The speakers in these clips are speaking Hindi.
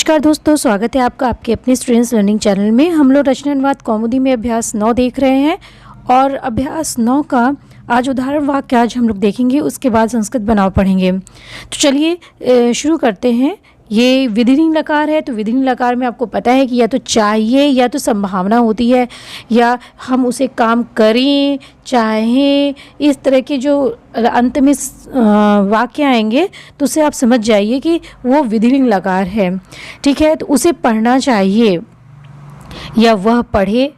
नमस्कार दोस्तों, स्वागत है आपका आपके अपने स्टूडेंट्स लर्निंग चैनल में। हम लोग रचना अनुवाद कौमुदी में अभ्यास 9 देख रहे हैं और अभ्यास 9 का आज उदाहरण वाक्य आज हम लोग देखेंगे, उसके बाद संस्कृत बनाव पढ़ेंगे। तो चलिए शुरू करते हैं। ये विधिलिंग लकार है, तो विधिलिंग लकार में आपको पता है कि या तो चाहिए या तो संभावना होती है, या हम उसे काम करें चाहें, इस तरह के जो अंत में वाक्य आएंगे तो उसे आप समझ जाइए कि वो विधिलिंग लकार है। ठीक है, तो उसे पढ़ना चाहिए या वह पढ़े।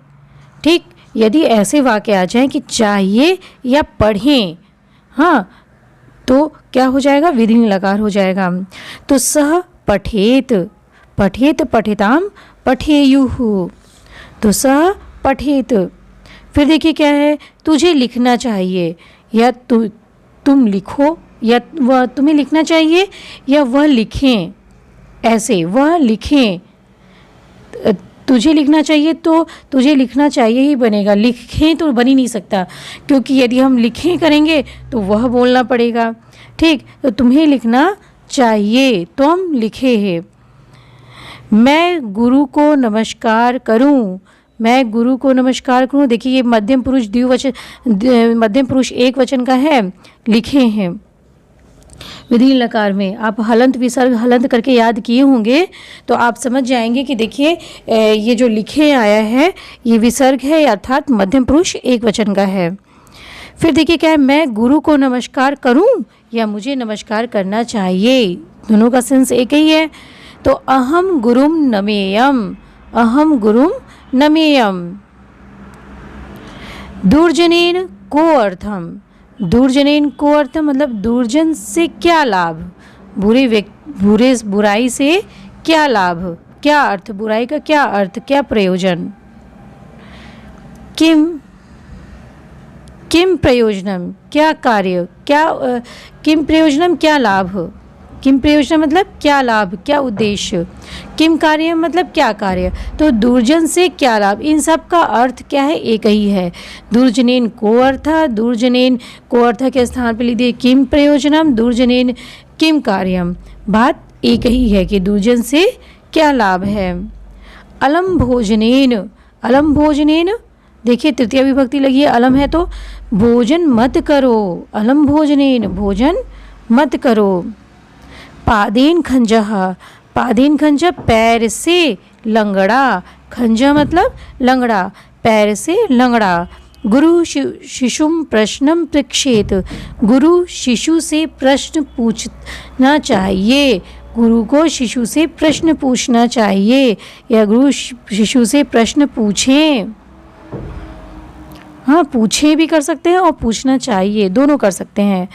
ठीक, यदि ऐसे वाक्य आ जाएं कि चाहिए या पढ़ें, हाँ, तो क्या हो जाएगा? विधिलिंग लकार हो जाएगा। तो सह पठेत, पठेत पठिताम पठेयुः, तो सह पठेत। फिर देखिए क्या है, तुझे लिखना चाहिए या तुम लिखो, या वह तुम्हें लिखना चाहिए या वह लिखें। ऐसे वह लिखें, तुझे लिखना चाहिए तो तुझे लिखना चाहिए ही बनेगा, लिखें तो बन ही नहीं सकता, क्योंकि यदि हम लिखें करेंगे तो वह बोलना पड़ेगा। ठीक, तो तुम्हें लिखना चाहिए, तुम लिखे हैं। मैं गुरु को नमस्कार करूं, मैं गुरु को नमस्कार करूं। देखिए ये मध्यम पुरुष द्विवचन, मध्यम पुरुष एक वचन का है, लिखे हैं। विधिलिंग लकार में आप हलंत विसर्ग हलंत करके याद किए होंगे तो आप समझ जाएंगे कि देखिए ये जो लिखे आया है ये विसर्ग है, अर्थात मध्यम पुरुष एक वचन का है। फिर देखिए क्या है, मैं गुरु को नमस्कार करूं या मुझे नमस्कार करना चाहिए, दोनों का सेंस एक ही है। तो अहम गुरुम नमेयम, अहम गुरुम नमेयम। दुर्जनेन को अर्थम, दुर्जनेन को अर्थम मतलब दुर्जन से क्या लाभ, बुराई से क्या लाभ, क्या अर्थ, बुराई का क्या अर्थ, क्या प्रयोजन। किम प्रयोजनम, क्या कार्य, क्या किम प्रयोजनम, क्या लाभ, किम प्रयोजन मतलब क्या लाभ, क्या उद्देश्य, किम कार्य मतलब क्या कार्य। तो दुर्जन से क्या लाभ, इन सब का अर्थ क्या है? एक ही है। दुर्जनेन को अर्थ, दुर्जनेन को अर्थ के स्थान पर लीजिए किम प्रयोजनम, दुर्जनेन किम कार्यम। बात एक ही है कि दुर्जन से क्या लाभ है। अलम भोजनेन, अलम भोजनेन, देखिए तृतीय विभक्ति लगी है, अलम है तो भोजन मत करो, अलम भोजनेन, भोजन मत करो। पादेन खंजः, पादेन खंजः पैर से लंगड़ा, खंजः मतलब लंगड़ा, पैर से लंगड़ा। गुरु शिशुम प्रश्नम पृच्छेत, गुरु शिशु से प्रश्न पूछना चाहिए, गुरु को शिशु से प्रश्न पूछना चाहिए या गुरु शिशु से प्रश्न पूछें। हाँ, पूछे भी कर सकते हैं और पूछना चाहिए, दोनों कर सकते हैं।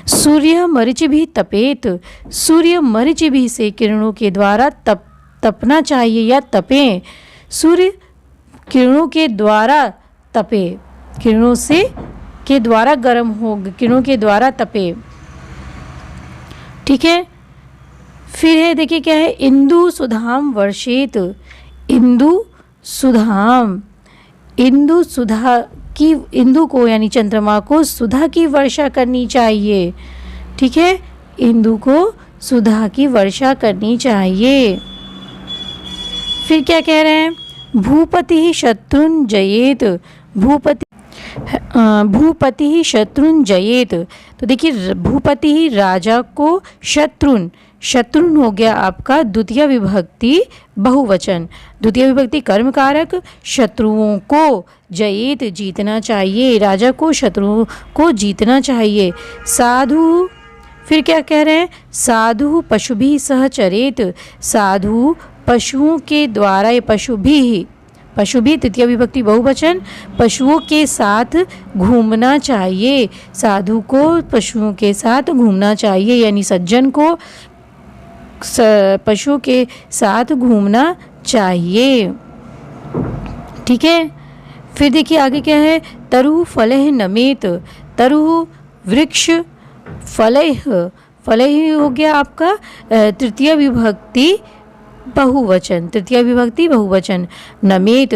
सूर्य मरीचि भी तपेत, सूर्य मरीचि भी से किरणों के द्वारा तपना चाहिए या तपें। सूर्य किरणों के द्वारा तपे, किरणों से के द्वारा गर्म हो, किरणों के द्वारा तपे। ठीक है, फिर है देखिए क्या है, इंदु सुधाम वर्षेत, इंदु सुधाम, इंदु सुधा की, इंदु को यानी चंद्रमा को सुधा की वर्षा करनी चाहिए। ठीक है, इंदु को सुधा की वर्षा करनी चाहिए। फिर क्या कह रहे हैं, भूपति ही शत्रुन जयेत, भूपति ही शत्रुन जयेत। तो देखिए भूपति ही राजा को, शत्रुन, शत्रुन हो गया आपका द्वितीय विभक्ति बहुवचन, द्वितीय विभक्ति कर्म कारक, शत्रुओं को, जयेत जीतना चाहिए, राजा को शत्रुओं को जीतना चाहिए। साधु, फिर क्या कह रहे हैं, साधु पशु भी सहचरेत, साधु पशुओं के द्वारा, ये पशु भी, पशु भी तृतीय विभक्ति बहुवचन, पशुओं के साथ घूमना चाहिए, साधु को पशुओं के साथ घूमना चाहिए, यानी सज्जन को पशुओं के साथ घूमना चाहिए। ठीक है, फिर देखिए आगे क्या है, तरु फलह नमेत, तरु वृक्ष, फलह, फलह हो गया आपका तृतीय विभक्ति बहुवचन, तृतीय विभक्ति बहुवचन। नमेत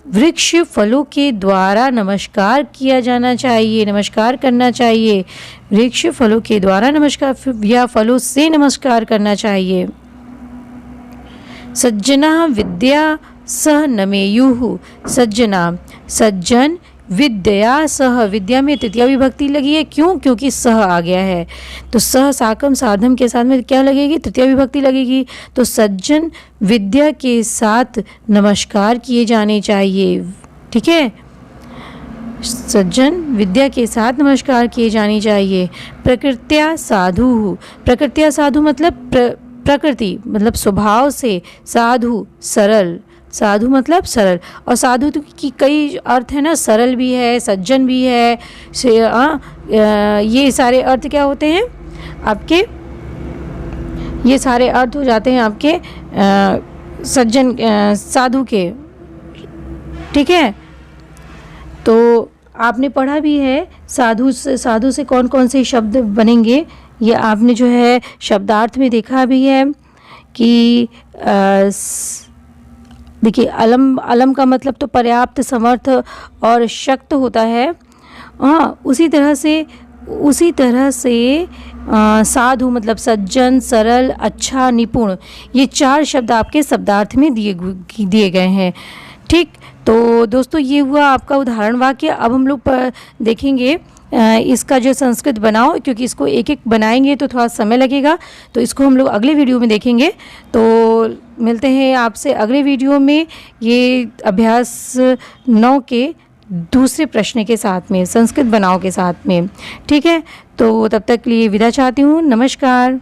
वृक्ष फलों के द्वारा नमस्कार किया जाना चाहिए, नमस्कार करना चाहिए, वृक्ष फलों के द्वारा नमस्कार या फलों से नमस्कार करना चाहिए। सज्जना विद्या सह नमेयुः। सज्जना, सज्जन, विद्या सह, विद्या में तृतीया विभक्ति लगी है, क्यों? क्योंकि सह आ गया है, तो सह साकम साधम के साथ में क्या लगेगी? तृतीया विभक्ति लगेगी। तो सज्जन विद्या के साथ नमस्कार किए जाने चाहिए। ठीक है, सज्जन विद्या के साथ नमस्कार किए जानी चाहिए। प्रकृत्या साधु, प्रकृत्या साधु मतलब प्रकृति मतलब स्वभाव से, साधु सरल, साधु मतलब सरल, और साधु की कई अर्थ है ना, सरल भी है, सज्जन भी है, ये सारे अर्थ क्या होते हैं आपके, ये सारे अर्थ हो जाते हैं आपके सज्जन साधु के। ठीक है, तो आपने पढ़ा भी है साधु से कौन कौन से शब्द बनेंगे, ये आपने जो है शब्दार्थ में देखा भी है कि देखिए अलम का मतलब तो पर्याप्त, समर्थ और शक्त होता है। हाँ, उसी तरह से साधु मतलब सज्जन, सरल, अच्छा, निपुण, ये 4 शब्द आपके शब्दार्थ में दिए गए हैं। ठीक, तो दोस्तों ये हुआ आपका उदाहरण वाक्य। अब हम लोग देखेंगे इसका जो संस्कृत बनाओ, क्योंकि इसको एक एक बनाएंगे तो थोड़ा समय लगेगा, तो इसको हम लोग अगले वीडियो में देखेंगे। तो मिलते हैं आपसे अगले वीडियो में, ये अभ्यास 9 के दूसरे प्रश्न के साथ में, संस्कृत बनाओ के साथ में। ठीक है, तो तब तक के लिए विदा चाहती हूँ। नमस्कार।